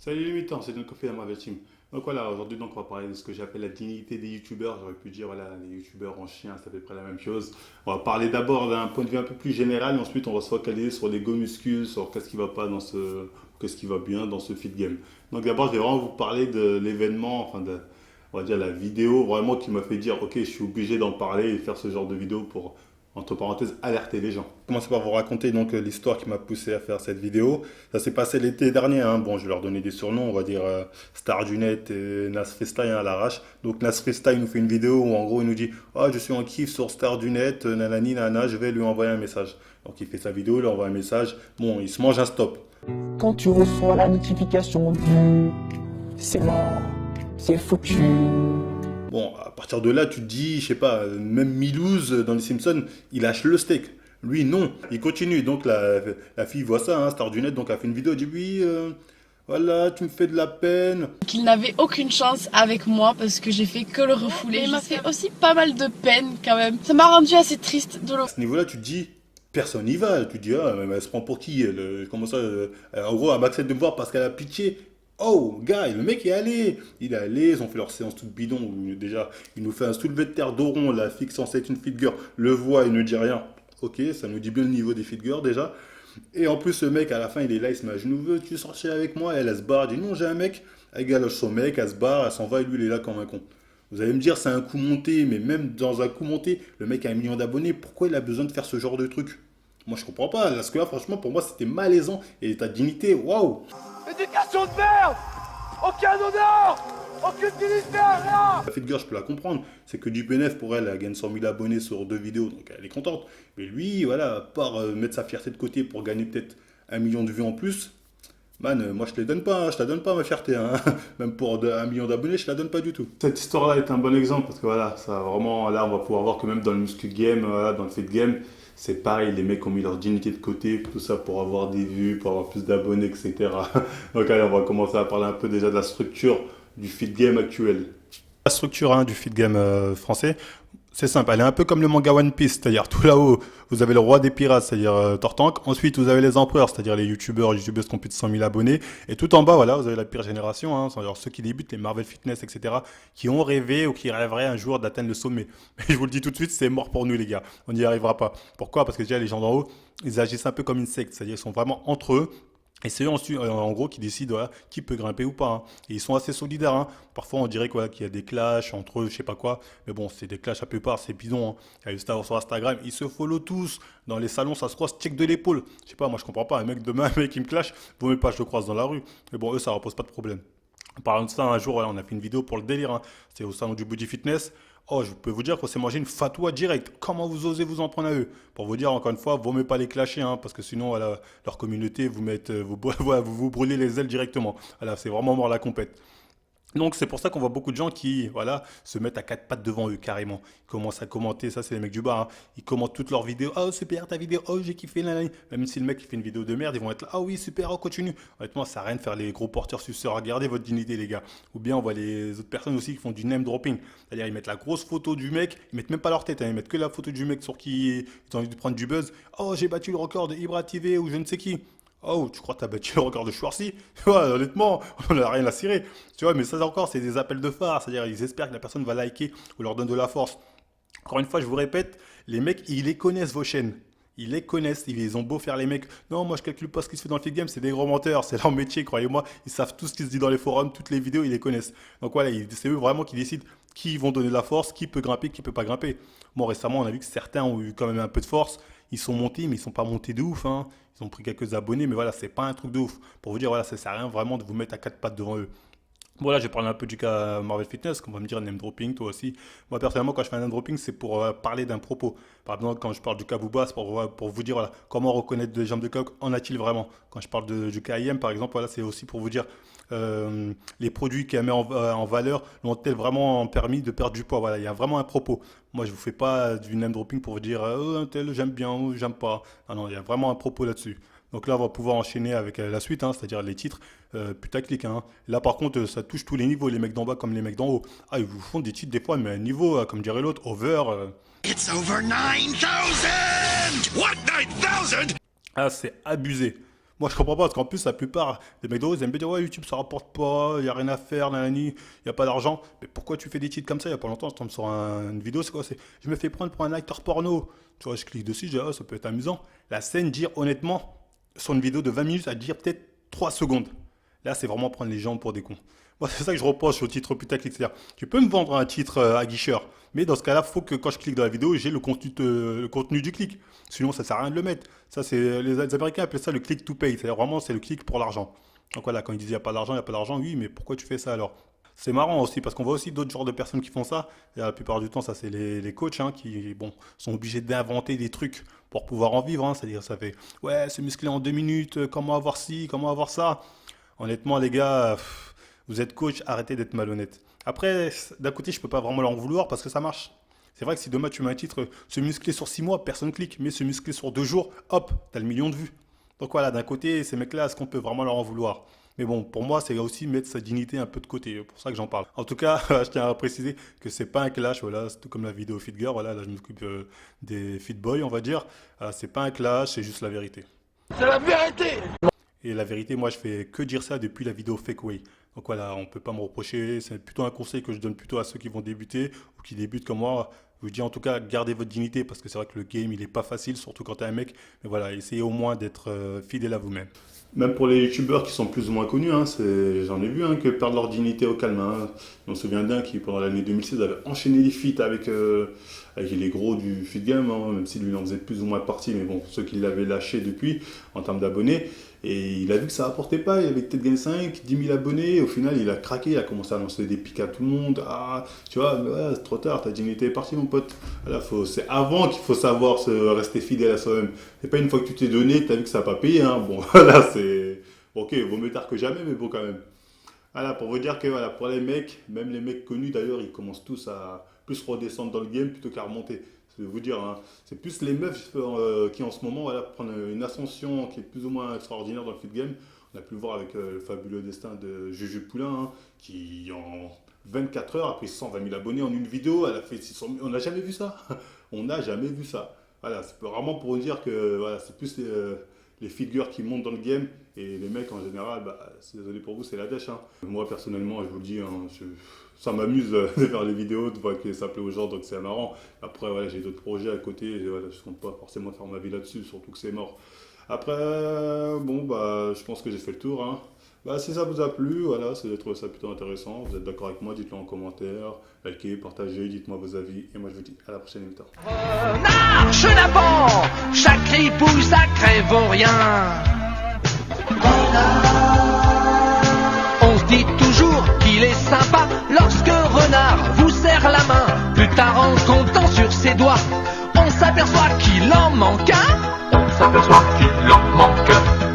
Salut les militants, c'est donc Kofi Marvel Team. Donc voilà, aujourd'hui donc on va parler de ce que j'appelle la dignité des youtubeurs. J'aurais pu dire voilà, les youtubeurs en chien, c'est à peu près la même chose. On va parler d'abord d'un point de vue un peu plus général, et ensuite on va se focaliser sur les go muscles, sur qu'est-ce qui va pas dans qu'est-ce qui va bien dans ce fit game. Donc d'abord, je vais vraiment vous parler de l'événement, on va dire la vidéo vraiment qui m'a fait dire ok, je suis obligé d'en parler et faire ce genre de vidéo pour entre parenthèses, alerter les gens. Je vais commencer par vous raconter donc l'histoire qui m'a poussé à faire cette vidéo. Ça s'est passé l'été dernier, hein. Bon, je vais leur donner des surnoms, on va dire Star du Net et Nas Freestyle à l'arrache. Donc Nas Freestyle nous fait une vidéo où en gros il nous dit ah, je suis en kiff sur Star du Net, nanani nana, je vais lui envoyer un message. Donc il fait sa vidéo, il lui envoie un message. Bon, il se mange un stop. Quand tu reçois la notification du c'est mort, c'est foutu. Bon, à partir de là, tu te dis, je sais pas, même Milouz dans Les Simpsons, il lâche le steak. Lui, non, il continue. Donc la fille voit ça, hein, Star du Net, donc elle fait une vidéo, elle dit oui, voilà, tu me fais de la peine. Qu'il n'avait aucune chance avec moi parce que j'ai fait que le refouler. Il m'a fait aussi pas mal de peine quand même. Ça m'a rendu assez triste de le... À ce niveau-là, tu te dis, personne n'y va. Tu te dis, ah, mais elle se prend pour qui elle, comment ça en gros, elle m'accepte de me voir parce qu'elle a pitié. Oh, gars, le mec est allé. Il est allé, ils ont fait leur séance toute bidon. Où déjà, il nous fait un soulevé de terre d'Oron. La fille censée être une fit girl le voit, il ne dit rien. Ok, ça nous dit bien le niveau des fit girls déjà. Et en plus, ce mec, à la fin, il est là, il se met à genoux. Veux-tu sortir avec moi? Elle se barre. Elle dit non, j'ai un mec. Elle galoche son mec, elle se barre, elle s'en va et lui, il est là comme un con. Vous allez me dire, c'est un coup monté, mais même dans un coup monté, le mec a 1 million d'abonnés. Pourquoi il a besoin de faire ce genre de truc? Moi, je comprends pas. Parce que là, franchement, pour moi, c'était malaisant. Et ta dignité, waouh! Éducation de merde. Aucun honneur. Aucune dignité, rien. La fille girl, je peux la comprendre. C'est que du bénéf pour elle. Elle gagne 100 000 abonnés sur 2 vidéos, donc elle est contente. Mais lui, voilà, à part mettre sa fierté de côté pour gagner peut-être 1 million de vues en plus, man, moi je te les donne pas, hein. Je te la donne pas ma fierté, hein. Même pour 1 million d'abonnés, je te la donne pas du tout. Cette histoire-là est un bon exemple parce que voilà, ça vraiment, là on va pouvoir voir que même dans le muscle game, voilà, dans le fit game, c'est pareil, les mecs ont mis leur dignité de côté, tout ça pour avoir des vues, pour avoir plus d'abonnés, etc. Donc allez, on va commencer à parler un peu déjà de la structure du fit game actuel. La structure hein, du feed game français, c'est simple. Elle est un peu comme le manga One Piece, c'est-à-dire tout là-haut, vous avez le roi des pirates, c'est-à-dire Tortank. Ensuite, vous avez les empereurs, c'est-à-dire les youtubeurs, youtubeuses qui ont plus de 100 000 abonnés. Et tout en bas, voilà, vous avez la pire génération, hein, c'est-à-dire ceux qui débutent, les Marvel Fitness, etc., qui ont rêvé ou qui rêveraient un jour d'atteindre le sommet. Mais je vous le dis tout de suite, c'est mort pour nous, les gars. On n'y arrivera pas. Pourquoi? Parce que déjà, les gens d'en haut, ils agissent un peu comme une secte, c'est-à-dire ils sont vraiment entre eux. Et c'est eux ensuite, en gros qui décident voilà, qui peut grimper ou pas, hein. Et ils sont assez solidaires, hein. Parfois on dirait quoi, qu'il y a des clashs entre eux, je sais pas quoi. Mais bon, c'est des clashs à plupart, c'est bidon, hein. Il y a juste à voir sur Instagram, ils se follow tous. Dans les salons, ça se croise, check de l'épaule. Je sais pas, moi je comprends pas. Un mec demain, un mec qui me clash, vaut même pas je le croise dans la rue. Mais bon, eux ça leur pose pas de problème. En parlant de ça, un jour, voilà, on a fait une vidéo pour le délire, hein. C'était au salon du Body Fitness. Oh, je peux vous dire qu'on s'est mangé une fatwa directe. Comment vous osez vous en prendre à eux? Pour vous dire, encore une fois, vaut mieux pas les clasher, hein, parce que sinon, voilà, leur communauté, voilà, vous brûlez les ailes directement. Voilà, c'est vraiment mort la compète. Donc c'est pour ça qu'on voit beaucoup de gens qui voilà, se mettent à quatre pattes devant eux carrément. Ils commencent à commenter, ça c'est les mecs du bas, hein. Ils commentent toutes leurs vidéos. Oh super ta vidéo, oh j'ai kiffé, nanani. Même si le mec il fait une vidéo de merde, ils vont être là. Ah oui super, oh continue. Honnêtement ça sert à rien de faire les gros porteurs suceurs. Regardez votre dignité les gars. Ou bien on voit les autres personnes aussi qui font du name dropping. C'est-à-dire ils mettent la grosse photo du mec, ils mettent même pas leur tête, hein. Ils mettent que la photo du mec sur qui ils ont envie de prendre du buzz. Oh j'ai battu le record de Ibra TV ou je ne sais qui. Oh, tu crois que t'as battu le record de Schwarzy? Ouais, honnêtement, on n'a rien à cirer. Tu vois, mais ça encore, c'est des appels de phare. C'est-à-dire, ils espèrent que la personne va liker ou leur donne de la force. Encore une fois, je vous répète, les mecs, ils les connaissent vos chaînes. Ils les connaissent, ils ont beau faire les mecs. Non, moi je calcule pas ce qui se fait dans le feed game, c'est des gros menteurs, c'est leur métier, croyez-moi. Ils savent tout ce qui se dit dans les forums, toutes les vidéos, ils les connaissent. Donc voilà, c'est eux vraiment qui décident qui vont donner de la force, qui peut grimper, qui peut pas grimper. Bon, récemment, on a vu que certains ont eu quand même un peu de force. Ils sont montés, mais ils sont pas montés de ouf, hein. Ils ont pris quelques abonnés, mais voilà, c'est pas un truc de ouf. Pour vous dire, voilà, ça sert à rien vraiment de vous mettre à quatre pattes devant eux. Bon là, je vais parler un peu du cas Marvel Fitness, qu'on va me dire name dropping, toi aussi. Moi personnellement, quand je fais un name dropping, c'est pour parler d'un propos. Par exemple, quand je parle du cas Booba, c'est pour vous dire voilà, comment reconnaître des jambes de coq, en a-t-il vraiment? Quand je parle du cas IM, par exemple, voilà, c'est aussi pour vous dire les produits qu'elle met en valeur l'ont-elles vraiment permis de perdre du poids? Voilà, il y a vraiment un propos. Moi, je vous fais pas du name dropping pour vous dire un tel j'aime bien ou j'aime pas. Non, non, il y a vraiment un propos là-dessus. Donc là, on va pouvoir enchaîner avec la suite, hein, c'est-à-dire les titres putaclic, hein. Là, par contre, ça touche tous les niveaux, les mecs d'en bas comme les mecs d'en haut. Ah, ils vous font des titres des fois, mais à un niveau, comme dirait l'autre, over. It's over 9,000! What, 9,000? Ah, c'est abusé. Moi, je comprends pas, parce qu'en plus, la plupart des McDo, ils aiment bien dire, ouais, YouTube, ça rapporte pas, il n'y a rien à faire, nanani, il n'y a pas d'argent. Mais pourquoi tu fais des titres comme ça? Il n'y a pas longtemps, je tombe sur une vidéo, c'est quoi? C'est, je me fais prendre pour un acteur porno. Tu vois, je clique dessus, je dis, ah, ça peut être amusant. La scène, dire honnêtement, sur une vidéo de 20 minutes, à dire peut-être 3 secondes. Là, c'est vraiment prendre les gens pour des cons. Moi, c'est ça que je reproche au titre putaclic. C'est-à-dire, tu peux me vendre un titre aguicheur, mais dans ce cas-là, il faut que quand je clique dans la vidéo, j'ai le contenu du clic. Sinon, ça sert à rien de le mettre. Ça, c'est les Américains appellent ça le click to pay. C'est-à-dire vraiment, c'est le clic pour l'argent. Donc voilà, quand ils disent il n'y a pas d'argent, il n'y a pas d'argent, oui, mais pourquoi tu fais ça alors? C'est marrant aussi parce qu'on voit aussi d'autres genres de personnes qui font ça. Et la plupart du temps, ça c'est les coachs hein, qui bon, sont obligés d'inventer des trucs pour pouvoir en vivre. Hein. C'est-à-dire, ça fait ouais, se muscler en 2 minutes, comment avoir ci, comment avoir ça. Honnêtement, les gars, vous êtes coach, arrêtez d'être malhonnête. Après, d'un côté, je peux pas vraiment leur en vouloir parce que ça marche. C'est vrai que si demain tu mets un titre, se muscler sur 6 mois, personne clique, mais se muscler sur 2 jours, hop, t'as le million de vues. Donc voilà, d'un côté, ces mecs-là, est-ce qu'on peut vraiment leur en vouloir? Mais bon, pour moi, c'est aussi mettre sa dignité un peu de côté, c'est pour ça que j'en parle. En tout cas, je tiens à préciser que c'est pas un clash, voilà, c'est tout comme la vidéo Fit Girl, voilà, là je m'occupe des Fit Boys, on va dire. C'est pas un clash, c'est juste la vérité. C'est la vérité. Et la vérité, moi, je fais que dire ça depuis la vidéo Fake Way. Donc voilà, on peut pas me reprocher. C'est plutôt un conseil que je donne plutôt à ceux qui vont débuter ou qui débutent comme moi. Je vous dis en tout cas, gardez votre dignité parce que c'est vrai que le game, il est pas facile, surtout quand t'es un mec. Mais voilà, essayez au moins d'être fidèle à vous-même. Même pour les youtubeurs qui sont plus ou moins connus, hein, j'en ai vu hein, qui perdent leur dignité au calme. Hein. On se souvient d'un qui, pendant l'année 2016, avait enchaîné les feats avec les gros du feat game, hein, même si lui en faisait plus ou moins partie, mais bon, ceux qui l'avaient lâché depuis en termes d'abonnés. Et il a vu que ça rapportait pas, il avait peut-être gagné 5, 10 000 abonnés, au final il a craqué, il a commencé à lancer des pics à tout le monde. Ah, tu vois, ouais, c'est trop tard, ta dignité est partie mon pote. Voilà, c'est avant qu'il faut savoir rester fidèle à soi-même. C'est pas une fois que tu t'es donné, que tu as vu que ça n'a pas payé. Hein. Bon, là c'est... Ok, vaut mieux tard que jamais, mais bon quand même. Voilà, pour vous dire que voilà, pour les mecs, même les mecs connus d'ailleurs, ils commencent tous à plus redescendre dans le game plutôt qu'à remonter. Je vais vous dire, hein, c'est plus les meufs qui en ce moment voilà, prennent une ascension qui est plus ou moins extraordinaire dans le fit game. On a pu le voir avec le fabuleux destin de Juju Poulain, hein, qui en 24 heures a pris 120 000 abonnés en une vidéo, elle a fait 600 000. On n'a jamais vu ça. On n'a jamais vu ça. Voilà, c'est vraiment pour vous dire que voilà, c'est plus les figures qui montent dans le game et les mecs en général, bah, c'est désolé pour vous, c'est la dèche. Hein. Moi personnellement, je vous le dis, hein, ça m'amuse de faire les vidéos, de voir que ça plaît aux gens, donc c'est marrant. Après, voilà, j'ai d'autres projets à côté, et, voilà, je ne compte pas forcément faire ma vie là-dessus, surtout que c'est mort. Après, bon, bah, je pense que j'ai fait le tour. Hein. Bah, si ça vous a plu, voilà, si vous avez trouvé ça plutôt intéressant, vous êtes d'accord avec moi, dites-le en commentaire, likez, partagez, dites-moi vos avis, et moi je vous dis à la prochaine émission. Renard, chenapan, chaque ripouille sacré vaut rien. On se dit toujours qu'il est sympa lorsque Renard vous serre la main. Plus tard en comptant sur ses doigts, on s'aperçoit qu'il en manque un. On s'aperçoit qu'il en manque un.